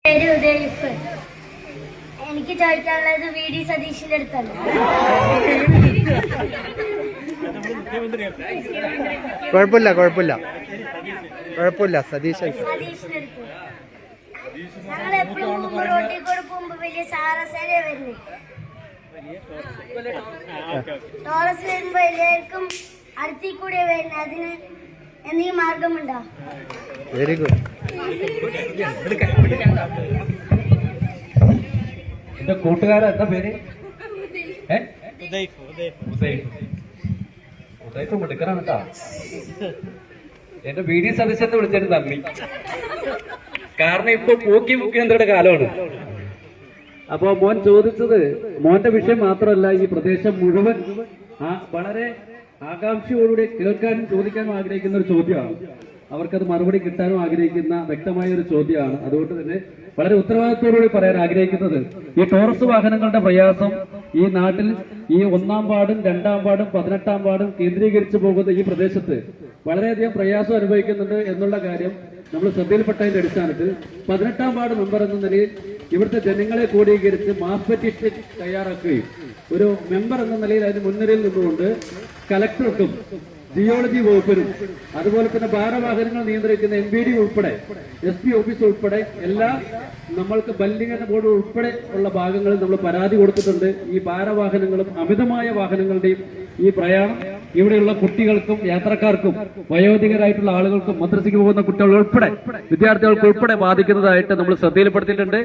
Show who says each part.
Speaker 1: എനിക്ക് ചോദിക്കാനുള്ളത് വി.ഡി. സതീഷിന്റെ അടുത്തല്ല.
Speaker 2: കുഴപ്പമില്ല സതീഷിന്റെ അടുത്ത്.
Speaker 1: ഞങ്ങൾ എപ്പോഴും റോട്ടിൽ കൂടെ പോകുമ്പോ വലിയ സാറസേന വരുന്നത്. ടോറസ് വരുമ്പോ എല്ലാവർക്കും അടുത്തിൽ കൂടെ വരുന്നത്. അതിന് എന്തെങ്കിലും മാർഗമുണ്ടോ?
Speaker 2: Very good.
Speaker 3: എന്റെ കൂട്ടുകാരൻ എന്താ പേര്? മിടുക്കനാണ് കേട്ടാ. എന്റെ വി.ഡി. സദസ്യത്തെ വിളിച്ചിട്ട് നന്ദി. കാരണം ഇപ്പൊ പൂക്കി മുഖ്യമന്ത്രിയുടെ കാലമാണ്. അപ്പൊ മോൻ ചോദിച്ചത് മോന്റെ വിഷയം മാത്രമല്ല, ഈ പ്രദേശം മുഴുവൻ വളരെ ആകാംക്ഷയോടുകൂടി കേൾക്കാനും ചോദിക്കാനും ആഗ്രഹിക്കുന്ന ഒരു ചോദ്യമാണ്. അവർക്കത് മറുപടി കിട്ടാനും ആഗ്രഹിക്കുന്ന വ്യക്തമായ ഒരു ചോദ്യമാണ്. അതുകൊണ്ട് തന്നെ വളരെ ഉത്തരവാദിത്തോടുകൂടി പറയാൻ ആഗ്രഹിക്കുന്നത്, ഈ ടോറസ് വാഹനങ്ങളുടെ പ്രയാസം ഈ നാട്ടിൽ ഈ 1-ാം വാർഡും 2-ാം വാർഡും 18-ാം വാർഡും കേന്ദ്രീകരിച്ചു പോകുന്ന ഈ പ്രദേശത്ത് വളരെയധികം പ്രയാസം അനുഭവിക്കുന്നുണ്ട് എന്നുള്ള കാര്യം നമ്മൾ ശ്രദ്ധയിൽപ്പെട്ടതിന്റെ അടിസ്ഥാനത്തിൽ 18-ാം വാർഡ് മെമ്പർ എന്ന നിലയിൽ ഇവിടുത്തെ ജനങ്ങളെ ക്രോഡീകരിച്ച് മാസ് പെറ്റീഷൻ തയ്യാറാക്കുകയും ഒരു മെമ്പർ എന്ന നിലയിൽ അതിന് മുൻനിരയിൽ നിന്നുകൊണ്ട് കലക്ടർക്കും ജിയോളജി വകുപ്പിനും അതുപോലെ തന്നെ ഭാരവാഹനങ്ങൾ നിയന്ത്രിക്കുന്ന MVD ഉൾപ്പെടെ SP ഓഫീസ് ഉൾപ്പെടെ എല്ലാ നമ്മൾക്ക് ബല്ലിംഗ് ബോർഡ് ഉൾപ്പെടെ ഉള്ള ഭാഗങ്ങളിൽ നമ്മൾ പരാതി കൊടുത്തിട്ടുണ്ട്. ഈ ഭാരവാഹനങ്ങളും അമിതമായ വാഹനങ്ങളുടെയും ഈ പ്രയാണം ഇവിടെയുള്ള കുട്ടികൾക്കും യാത്രക്കാർക്കും വയോധികരായിട്ടുള്ള ആളുകൾക്കും മദ്രസയ്ക്ക് പോകുന്ന കുട്ടികൾ ഉൾപ്പെടെ വിദ്യാർത്ഥികൾക്ക് ഉൾപ്പെടെ ബാധിക്കുന്നതായിട്ട് നമ്മൾ ശ്രദ്ധയിൽപ്പെടുത്തിയിട്ടുണ്ട്.